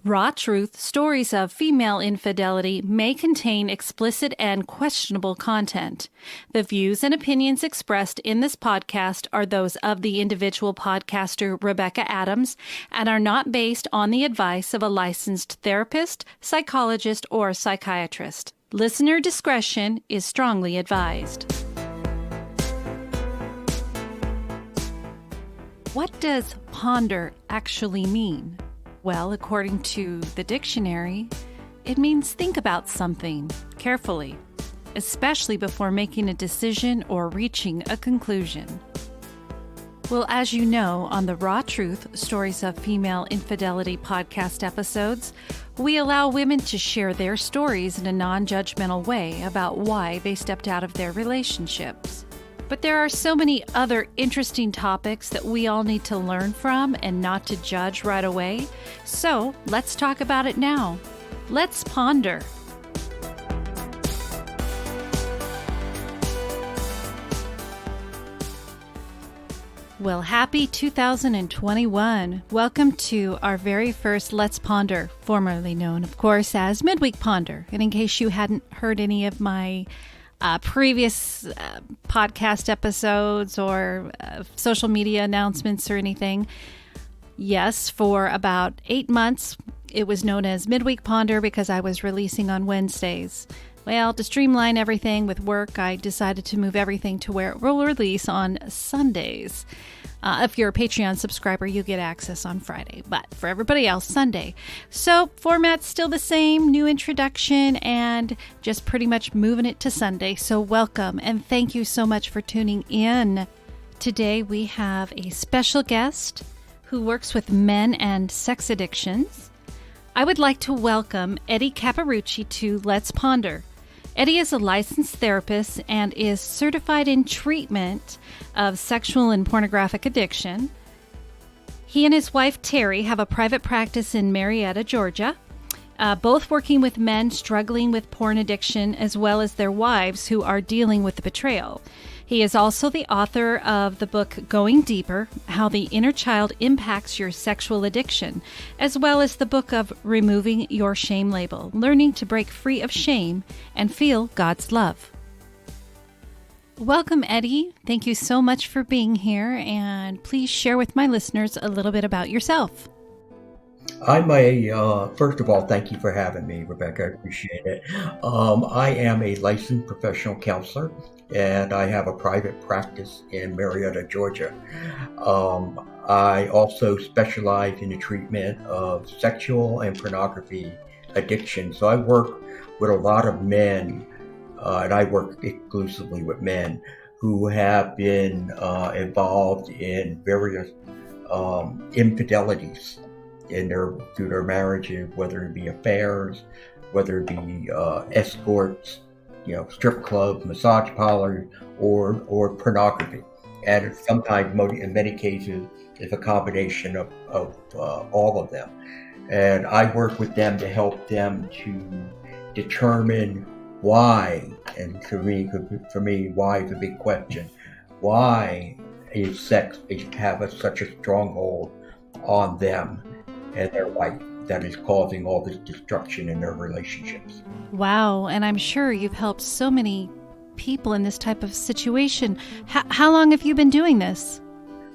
Raw Truth Stories of Female Infidelity may contain explicit and questionable content. The views and opinions expressed in this podcast are those of the individual podcaster Rebecca Adams and are not based on the advice of a licensed therapist, psychologist, or psychiatrist. Listener discretion is strongly advised. What does ponder actually mean? Well, according to the dictionary, it means think about something carefully, especially before making a decision or reaching a conclusion. Well, as you know, on the Raw Truth Stories of Female Infidelity podcast episodes, we allow women to share their stories in a non-judgmental way about why they stepped out of their relationships. But there are so many other interesting topics that we all need to learn from and not to judge right away. So let's talk about it now. Let's ponder. Well, happy 2021. Welcome to our very first Let's Ponder, formerly known, of course, as Midweek Ponder. And in case you hadn't heard any of my previous podcast episodes or social media announcements or anything. Yes, for about 8 months, it was known as Midweek Ponder because I was releasing on Wednesdays. Well, to streamline everything with work, I decided to move everything to where it will release on Sundays. If you're a Patreon subscriber, you get access on Friday, but for everybody else, Sunday. So format's still the same, new introduction, and just pretty much moving it to Sunday. So welcome, and thank you so much for tuning in. Today we have a special guest who works with men and sex addictions. I would like to welcome Eddie Capparucci to Let's Ponder. Eddie is a licensed therapist and is certified in treatment of sexual and pornographic addiction. He and his wife, Terry, have a private practice in Marietta, Georgia, both working with men struggling with porn addiction as well as their wives who are dealing with the betrayal. He is also the author of the book Going Deeper, How the Inner Child Impacts Your Sexual Addiction, as well as the book of Removing Your Shame Label, Learning to Break Free of Shame and Feel God's Love. Welcome, Eddie. Thank you so much for being here, and please share with my listeners a little bit about yourself. First of all, thank you for having me, Rebecca. I appreciate it. I am a licensed professional counselor, and I have a private practice in Marietta, Georgia. I also specialize in the treatment of sexual and pornography addiction. So I work with a lot of men, and I work exclusively with men who have been involved in various infidelities through their marriages, whether it be affairs, whether it be escorts, strip clubs, massage parlors, or pornography. And sometimes, in many cases, it's a combination of all of them. And I work with them to help them to determine why. And for me, why is a big question. Why is sex have such a stronghold on them and their life that is causing all this destruction in their relationships? Wow, and I'm sure you've helped so many people in this type of situation. How long have you been doing this?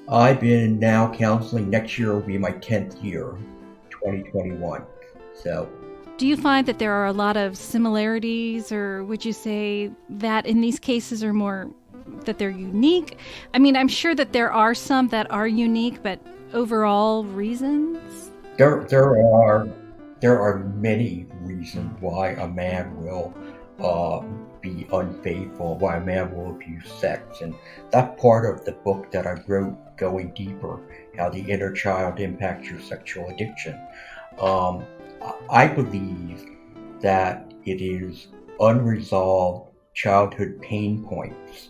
I've been now counseling. Next year will be my 10th year, 2021. So, do you find that there are a lot of similarities, or would you say that in these cases are more that they're unique? I mean, I'm sure that there are some that are unique, but overall reasons? There are many reasons why a man will be unfaithful, why a man will abuse sex. And that's part of the book that I wrote, Going Deeper, How the Inner Child Impacts Your Sexual Addiction. I believe that it is unresolved childhood pain points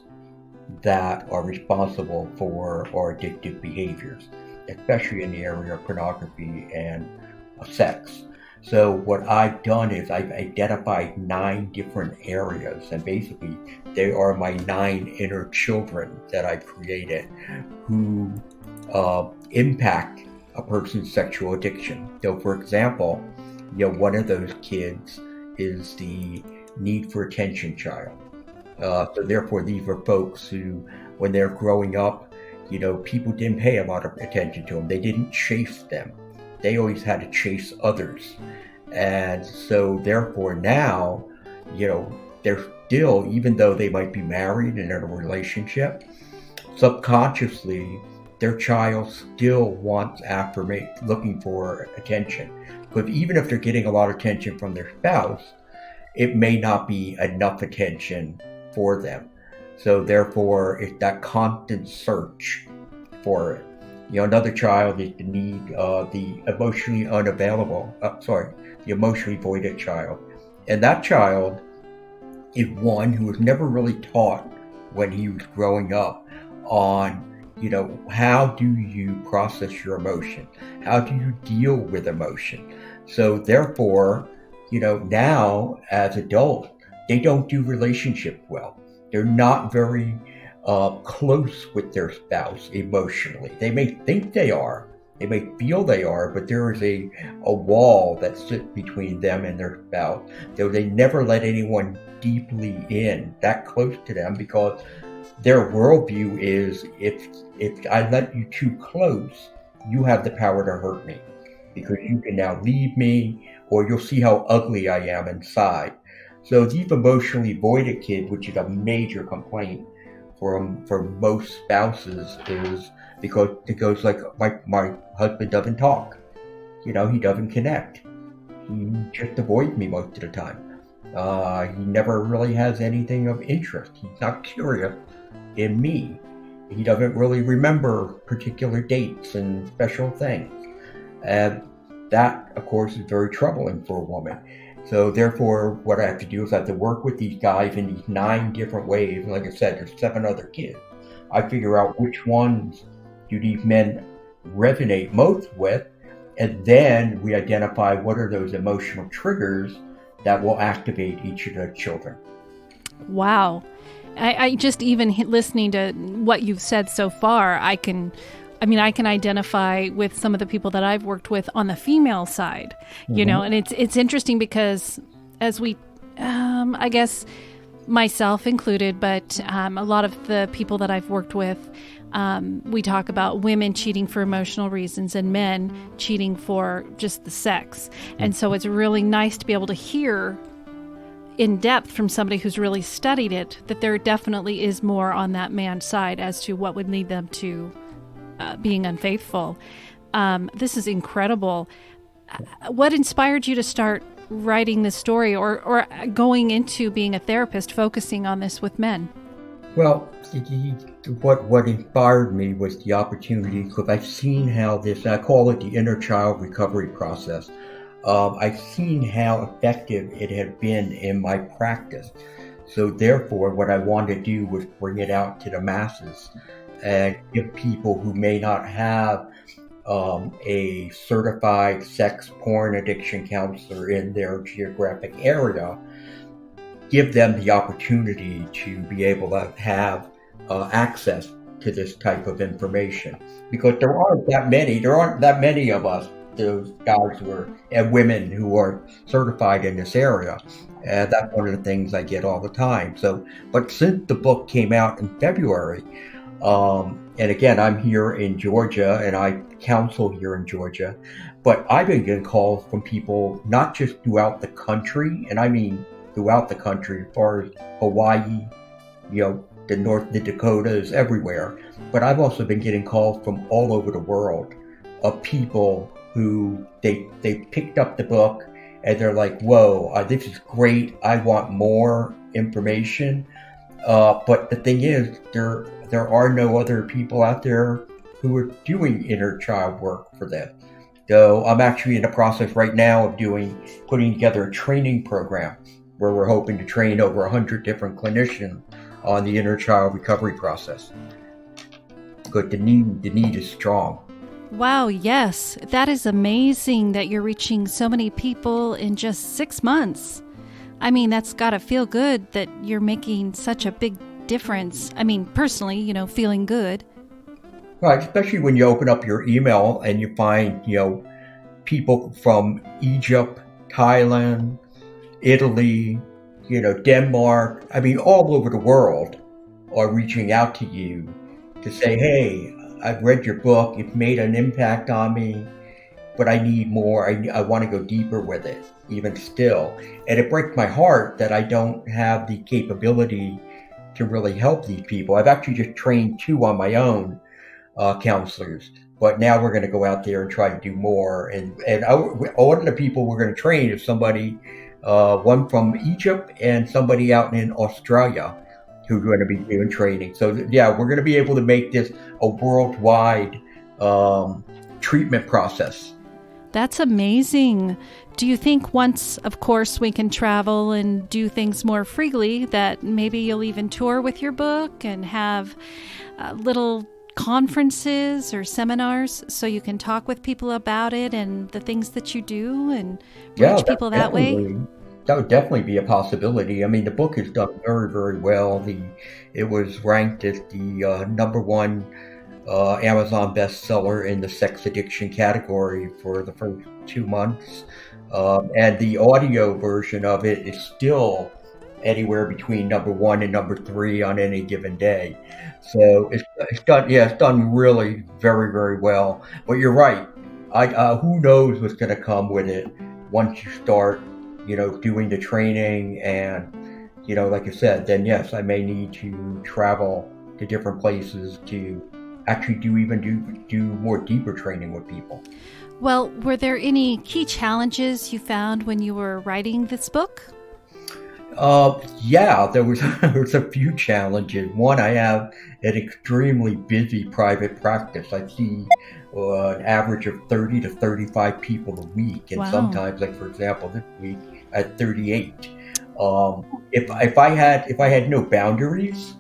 that are responsible for our addictive behaviors, especially in the area of pornography and sex. So what I've done is I've identified 9 different areas, and basically they are my 9 inner children that I've created who impact a person's sexual addiction. So, for example, one of those kids is the need for attention child. So therefore, these were folks who, when they're growing up, people didn't pay a lot of attention to them. They didn't chase them. They always had to chase others. And so therefore now, they're still, even though they might be married and in a relationship, subconsciously, their child still wants affirmation, looking for attention. Because even if they're getting a lot of attention from their spouse, it may not be enough attention for them. So therefore, it's that constant search for it. Another child is the need, the emotionally voided child. And that child is one who was never really taught when he was growing up on, how do you process your emotion? How do you deal with emotion? So therefore, now as adults, they don't do relationship well. They're not very close with their spouse emotionally. They may think they are, they may feel they are, but there is a wall that sits between them and their spouse. So they never let anyone deeply in, that close to them, because their worldview is, if I let you too close, you have the power to hurt me, because you can now leave me, or you'll see how ugly I am inside. So these emotionally voided kids, which is a major complaint for most spouses, is because it goes like, my husband doesn't talk. He doesn't connect. He just avoids me most of the time. He never really has anything of interest. He's not curious in me. He doesn't really remember particular dates and special things. And that, of course, is very troubling for a woman. So therefore, what I have to do is I have to work with these guys in these 9 different ways. And like I said, there's 7 other kids. I figure out which ones do these men resonate most with, and then we identify what are those emotional triggers that will activate each of the children. Wow. I just, even listening to what you've said so far, I can identify with some of the people that I've worked with on the female side, and it's interesting because as we, I guess myself included, but a lot of the people that I've worked with, we talk about women cheating for emotional reasons and men cheating for just the sex. And so it's really nice to be able to hear in depth from somebody who's really studied it, that there definitely is more on that man's side as to what would lead them to being unfaithful. This is incredible. What inspired you to start writing this story or going into being a therapist, focusing on this with men? Well, what inspired me was the opportunity, because I've seen how this, I call it the inner child recovery process. I've seen how effective it had been in my practice. So therefore, what I wanted to do was bring it out to the masses and give people who may not have a certified sex porn addiction counselor in their geographic area, give them the opportunity to be able to have access to this type of information. Because there aren't that many of us, those guys and women who are certified in this area. And that's one of the things I get all the time. So, but since the book came out in February, and again, I'm here in Georgia and I counsel here in Georgia, but I've been getting calls from people not just throughout the country, and I mean throughout the country, as far as Hawaii, the North, the Dakotas, everywhere. But I've also been getting calls from all over the world of people who they picked up the book and they're like, whoa, this is great. I want more information. But the thing is, there are no other people out there who are doing inner child work for them. So I'm actually in the process right now of putting together a training program where we're hoping to train over 100 different clinicians on the inner child recovery process. Because the need is strong. Wow, yes. That is amazing that you're reaching so many people in just 6 months. I mean, that's got to feel good that you're making such a big difference. I mean, personally, feeling good. Right, especially when you open up your email and you find, people from Egypt, Thailand, Italy, Denmark, I mean, all over the world are reaching out to you to say, hey, I've read your book, it's made an impact on me, but I need more. I want to go deeper with it, even still. And it breaks my heart that I don't have the capability to really help these people. I've actually just trained 2 on my own, counselors. But now we're going to go out there and try to do more. And one of the people we're going to train is somebody, one from Egypt and somebody out in Australia who's going to be doing training. So yeah, we're going to be able to make this a worldwide treatment process. That's amazing. Do you think once, of course, we can travel and do things more freely, that maybe you'll even tour with your book and have little conferences or seminars so you can talk with people about it and the things that you do and reach people that way? That would definitely be a possibility. I mean, the book is done very, very well. It was ranked as the number 1 Amazon bestseller in the sex addiction category for the first 2 months. And the audio version of it is still anywhere between number 1 and number 3 on any given day. So it's done really very, very well. But you're right. Who knows what's going to come with it once you start, doing the training and, like I said, then yes, I may need to travel to different places to actually do more deeper training with people. Well, were there any key challenges you found when you were writing this book? Yeah, there was a few challenges. One, I have an extremely busy private practice. I see an average of 30 to 35 people a week, and sometimes, like for example, this week I had 38. If I had no boundaries,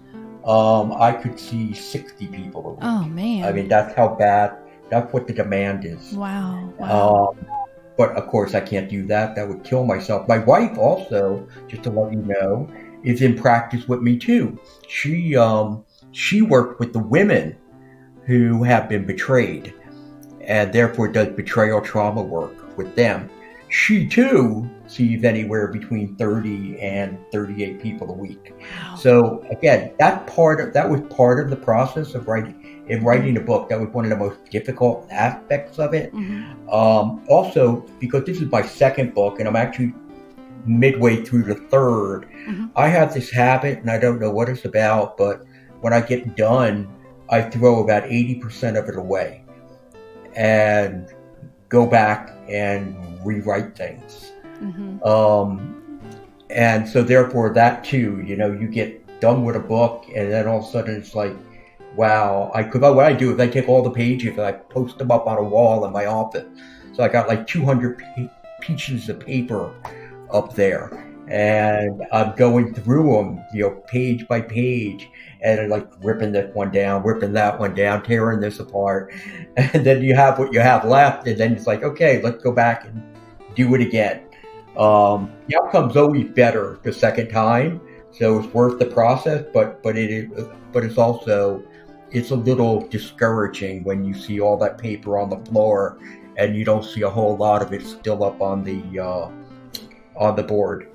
I could see 60 people a week. Oh man! I mean, that's how bad. That's what the demand is. Wow. But of course, I can't do that. That would kill myself. My wife also, just to let you know, is in practice with me too. She worked with the women who have been betrayed, and therefore does betrayal trauma work with them. She too sees anywhere between 30 and 38 people a week. Wow. So again, that was part of the process of writing a book. That was one of the most difficult aspects of it. Mm-hmm. Also, because this is my second book and I'm actually midway through the third, I have this habit, and I don't know what it's about, but when I get done, I throw about 80% of it away and go back and rewrite things. And so therefore that too, you get done with a book and then all of a sudden it's like, wow, what I do is I take all the pages and I post them up on a wall in my office. So I got like 200 pieces of paper up there, and I'm going through them, page by page, and like ripping this one down, ripping that one down, tearing this apart. And then you have what you have left, and then it's like, okay, let's go back and do it again. The outcome's always better the second time, so it's worth the process, but it's also, it's a little discouraging when you see all that paper on the floor and you don't see a whole lot of it still up on the board.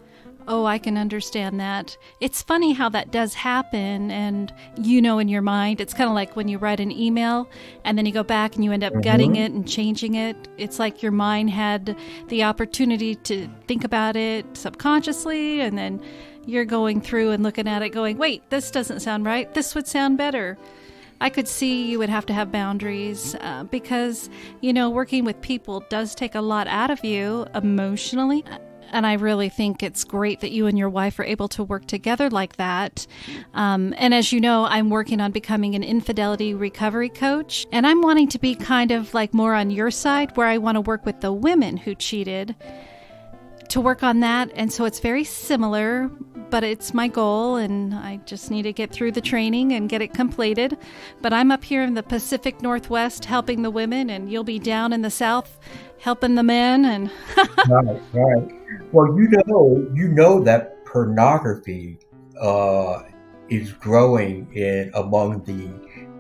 Oh, I can understand that. It's funny how that does happen, and in your mind, it's kind of like when you write an email and then you go back and you end up gutting it and changing it. It's like your mind had the opportunity to think about it subconsciously, and then you're going through and looking at it going, wait, this doesn't sound right. This would sound better. I could see you would have to have boundaries because, working with people does take a lot out of you emotionally. And I really think it's great that you and your wife are able to work together like that. And as you know, I'm working on becoming an infidelity recovery coach. And I'm wanting to be kind of like more on your side, where I want to work with the women who cheated, to work on that. And so it's very similar, but it's my goal, and I just need to get through the training and get it completed. But I'm up here in the Pacific Northwest helping the women, and you'll be down in the South helping the men. And Right. Well, you know that pornography is growing among the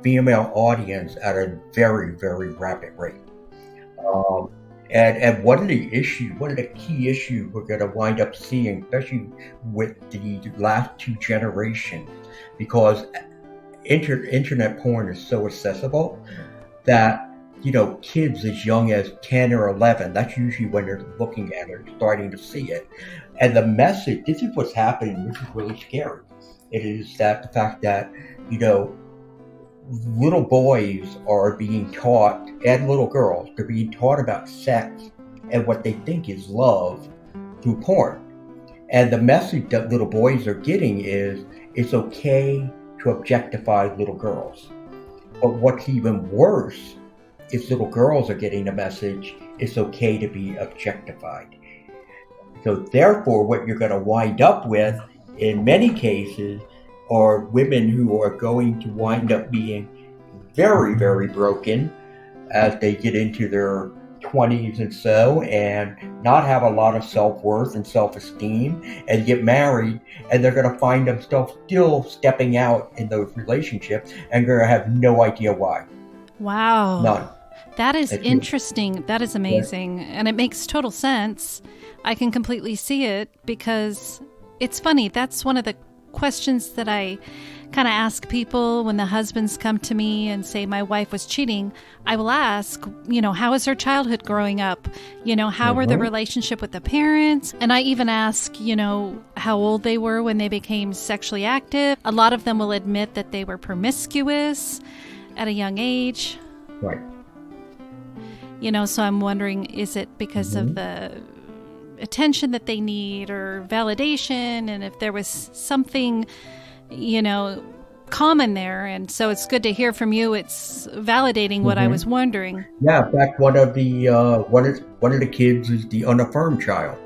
female audience at a very, very rapid rate. Um, and one of the key issues we're going to wind up seeing, especially with the last two generations, because internet porn is so accessible that, kids as young as 10 or 11, that's usually when they're looking at it, starting to see it. And the message, this is what's happening, which is really scary. It is that the fact that, little boys are being taught, and little girls, they're being taught about sex and what they think is love through porn. And the message that little boys are getting is it's okay to objectify little girls. But what's even worse is little girls are getting the message it's okay to be objectified. So therefore, what you're going to wind up with, in many cases, are women who are going to wind up being very, very broken as they get into their 20s and so, and not have a lot of self-worth and self-esteem, and get married, and they're going to find themselves still stepping out in those relationships, and they're going to have no idea why. Wow. None. That is interesting. That is amazing. Yeah. And it makes total sense. I can completely see it, because it's funny. That's one of the questions that I kind of ask people when the husbands come to me and say my wife was cheating. I will ask, how was her childhood growing up? How were the relationship with the parents? And I even ask, how old they were when they became sexually active. A lot of them will admit that they were promiscuous at a young age. Right. So I'm wondering, is it because of the attention that they need or validation, and if there was something common there? And so it's good to hear from you. It's validating what I was wondering. Yeah, in fact, one of the kids is the unaffirmed child.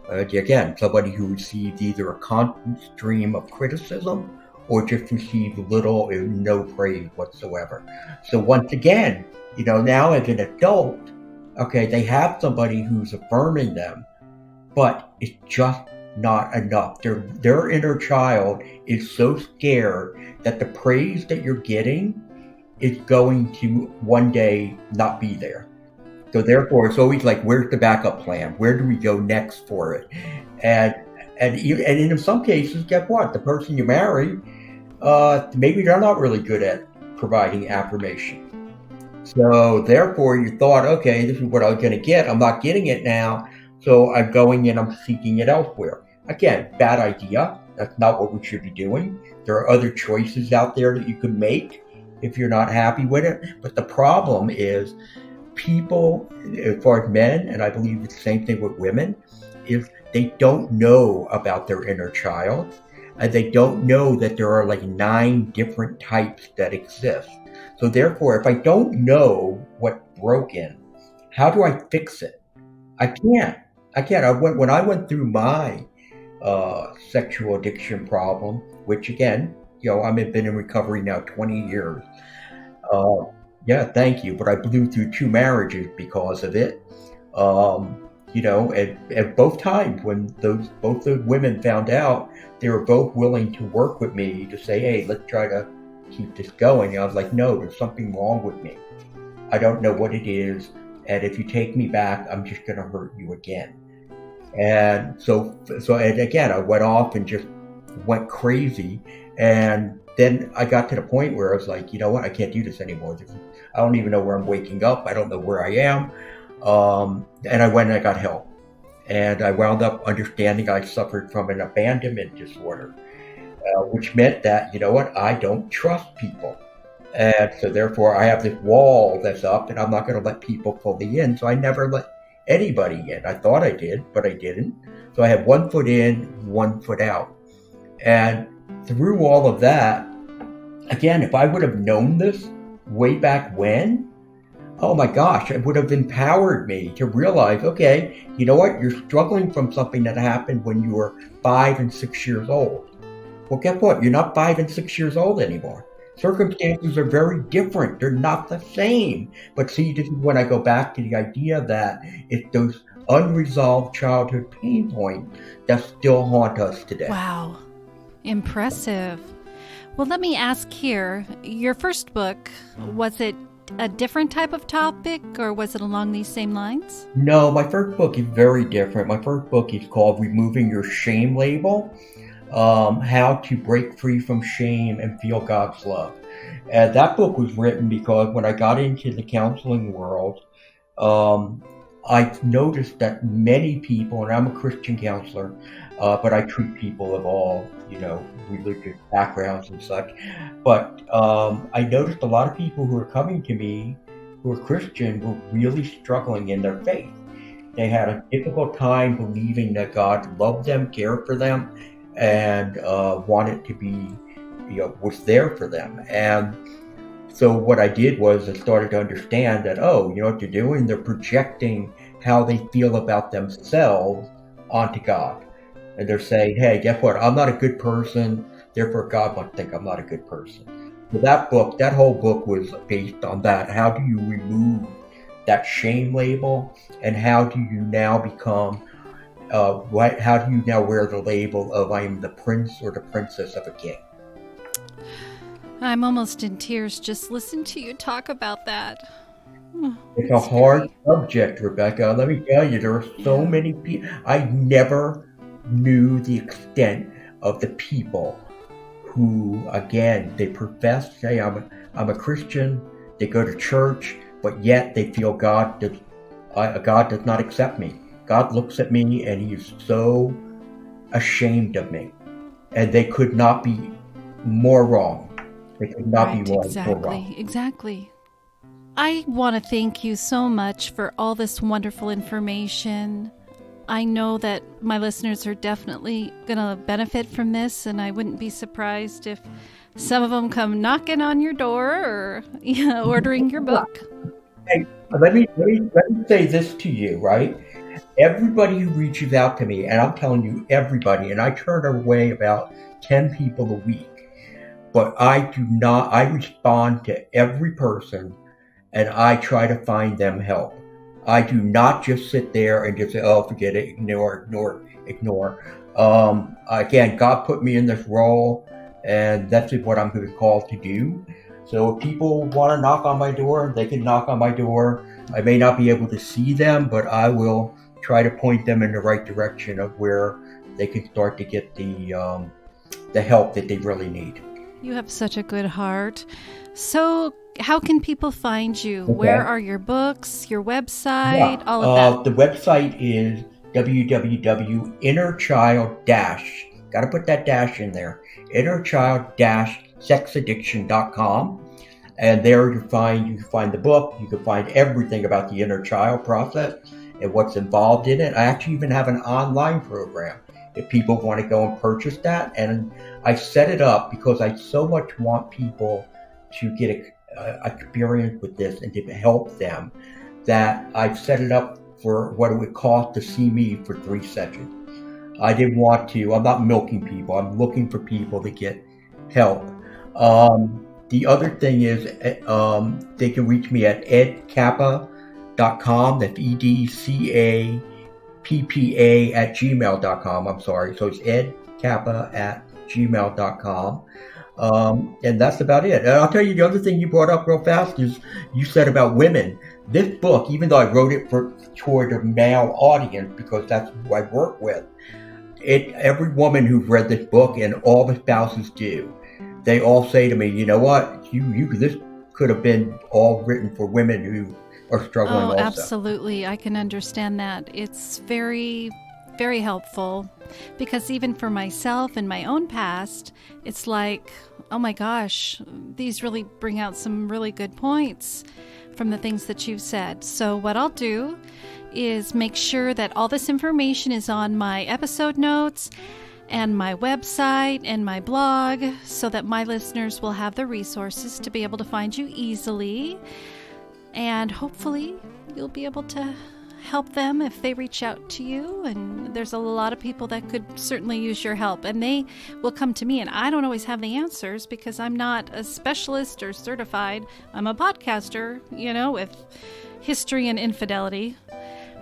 Again, somebody who received either a constant stream of criticism or just received little or no praise whatsoever. So once again, now as an adult, okay, they have somebody who's affirming them, but it's just not enough. Their inner child is so scared that the praise that you're getting is going to one day not be there. So therefore, it's always like, where's the backup plan? Where do we go next for it? And in some cases, guess what? The person you marry, maybe they're not really good at providing affirmation. So therefore, you thought, okay, this is what I'm going to get. I'm not getting it now. So I'm going and I'm seeking it elsewhere. Again, bad idea. That's not what we should be doing. There are other choices out there that you can make if you're not happy with it. But the problem is people, as far as men, and I believe it's the same thing with women, is they don't know about their inner child. And they don't know that there are like 9 different types that exist. So therefore, if I don't know what's broken, how do I fix it? I can't. When I went through my sexual addiction problem, which again, I've been in recovery now 20 years. Yeah, thank you. But I blew through 2 marriages because of it. At both times when both those women found out, they were both willing to work with me to say, hey, let's try to keep this going. And I was like, no, there's something wrong with me. I don't know what it is. And if you take me back, I'm just going to hurt you again. And so and again, I went off and just went crazy. And then I got to the point where I was like, you know what? I can't do this anymore. I don't even know where I'm waking up. I don't know where I am. And I went and I got help. And I wound up understanding I suffered from an abandonment disorder, which meant that, I don't trust people. And so therefore I have this wall that's up and I'm not going to let people fully in. So I never let anybody in. I thought I did, but I didn't. So I had 1 foot in, 1 foot out. And through all of that, again, if I would have known this way back when, oh my gosh, it would have empowered me to realize, okay, you know what? You're struggling from something that happened when you were 5 and 6 years old. Well, guess what? You're not 5 and 6 years old anymore. Circumstances are very different. They're not the same. But see, this is when I go back to the idea that it's those unresolved childhood pain points that still haunt us today. Wow. Impressive. Well, let me ask here, your first book, was it a different type of topic, or was it along these same lines? No, my first book is very different. My first book is called Removing Your Shame Label, How to Break Free from Shame and Feel God's Love. And that book was written because when I got into the counseling world, I noticed that many people, and I'm a Christian counselor, but I treat people of all, religious backgrounds and such. But I noticed a lot of people who are coming to me who are Christian were really struggling in their faith. They had a difficult time believing that God loved them, cared for them, and wanted to be, was there for them. And so what I did was I started to understand that, what they're doing? They're projecting how they feel about themselves onto God. And they're saying, hey, guess what? I'm not a good person, therefore God must think I'm not a good person. So that whole book was based on that. How do you remove that shame label, and how do you now become, how do you now wear the label of I am the prince or the princess of a king? I'm almost in tears just listening to you talk about that. It's a hard subject, Rebecca. Let me tell you, there are so many people. I never knew the extent of the people who, again, they profess, hey, I'm a Christian. They go to church, but yet they feel God does not accept me. God looks at me and he is so ashamed of me. And they could not be more wrong. They could not be more wrong. Exactly. I want to thank you so much for all this wonderful information. I know that my listeners are definitely going to benefit from this, and I wouldn't be surprised if some of them come knocking on your door or ordering your book. Hey, let me say this to you, right? Everybody who reaches out to me, and I'm telling you, everybody, and I turn away about 10 people a week, but I respond to every person, and I try to find them help. I do not just sit there and just say, oh, forget it, ignore. Again, God put me in this role, and that's what I'm going to be called to do. So if people want to knock on my door, they can knock on my door. I may not be able to see them, but I will try to point them in the right direction of where they can start to get the help that they really need. You have such a good heart. So how can people find you? Okay. Where are your books, your website, all of that? The website is www.innerchild- got to put that dash in there, innerchild-sexaddiction.com. And there you can find the book, you can find everything about the inner child process and what's involved in it. I actually even have an online program if people want to go and purchase that. And I set it up because I so much want people to get experience with this and to help them, that I've set it up for what it would cost to see me for 3 sessions. I didn't want to, I'm not milking people, I'm looking for people to get help. The other thing is they can reach me at edcappa.com, that's EDCAPPA at gmail.com, I'm sorry, so it's edcappa at gmail.com. And that's about it. And I'll tell you the other thing you brought up real fast is you said about women. This book, even though I wrote it toward a male audience because that's who I work with, every woman who's read this book, and all the spouses do, they all say to me, you know what, this could have been all written for women who are struggling also. Absolutely. I can understand that. It's very, very helpful. Because even for myself and my own past, it's like, oh my gosh, these really bring out some really good points from the things that you've said. So what I'll do is make sure that all this information is on my episode notes and my website and my blog, so that my listeners will have the resources to be able to find you easily. And hopefully you'll be able to help them if they reach out to you. And there's a lot of people that could certainly use your help, and they will come to me, and I don't always have the answers because I'm not a specialist or certified. I'm a podcaster, with history and infidelity.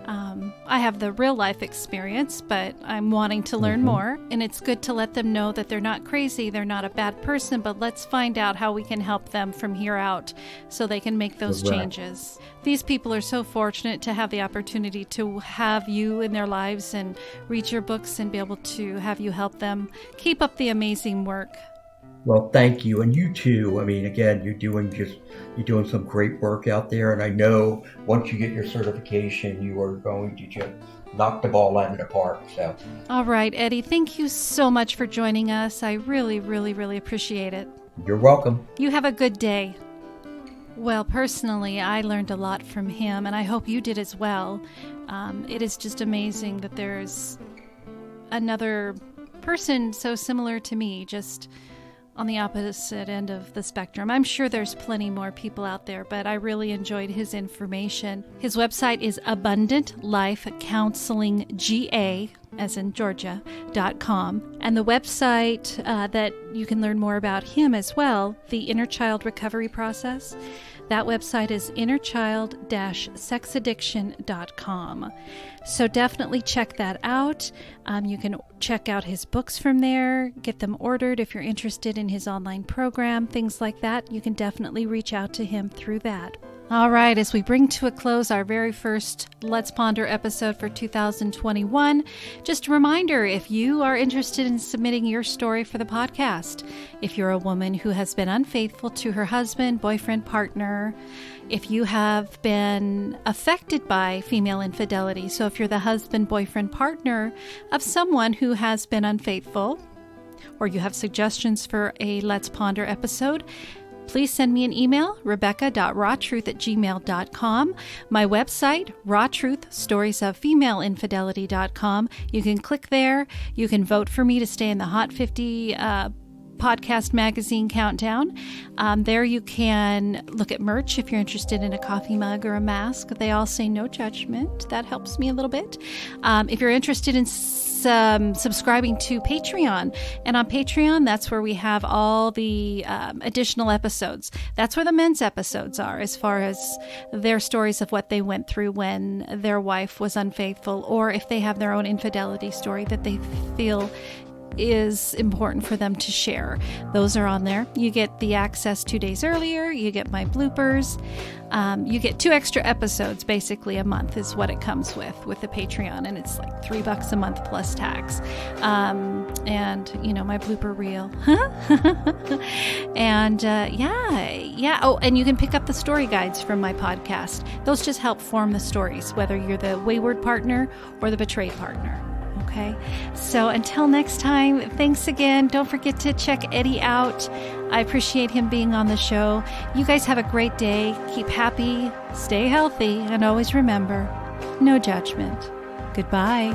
I have the real life experience, but I'm wanting to learn more. And it's good to let them know that they're not crazy, they're not a bad person, but let's find out how we can help them from here out so they can make those changes. These people are so fortunate to have the opportunity to have you in their lives and read your books and be able to have you help them. Keep up the amazing work. Well, thank you. And you too. I mean, again, you're doing some great work out there. And I know once you get your certification, you are going to just knock the ball out of the park. So, all right, Eddie, thank you so much for joining us. I really, really, really appreciate it. You're welcome. You have a good day. Well, personally, I learned a lot from him, and I hope you did as well. It is just amazing that there's another person so similar to me, just on the opposite end of the spectrum. I'm sure there's plenty more people out there, but I really enjoyed his information. His website is Abundant Life Counseling GA, as in Georgia.com. And the website that you can learn more about him as well, the Inner Child Recovery Process, that website is innerchild-sexaddiction.com. So definitely check that out. You can check out his books from there, get them ordered if you're interested in his online program, things like that. You can definitely reach out to him through that. All right, as we bring to a close our very first Let's Ponder episode for 2021, just a reminder, if you are interested in submitting your story for the podcast, if you're a woman who has been unfaithful to her husband, boyfriend, partner, if you have been affected by female infidelity, so if you're the husband, boyfriend, partner of someone who has been unfaithful, or you have suggestions for a Let's Ponder episode, please send me an email, rebecca.rawtruth@gmail.com. My website, rawtruthstoriesoffemaleinfidelity.com. You can click there. You can vote for me to stay in the Hot 50 podcast magazine countdown. There you can look at merch if you're interested in a coffee mug or a mask. They all say no judgment. That helps me a little bit. If you're interested in subscribing to Patreon, and on Patreon, that's where we have all the additional episodes. That's where the men's episodes are, as far as their stories of what they went through when their wife was unfaithful, or if they have their own infidelity story that they feel is important for them to share. Those are on there. You get the access 2 days earlier. You get my bloopers. You get 2 extra episodes basically a month is what it comes with the Patreon, and it's like $3 a month plus tax. And my blooper reel. And yeah. Oh, and you can pick up the story guides from my podcast. Those just help form the stories, whether you're the wayward partner or the betrayed partner. Okay, so until next time, thanks again. Don't forget to check Eddie out. I appreciate him being on the show. You guys have a great day. Keep happy, stay healthy, and always remember, no judgment. Goodbye.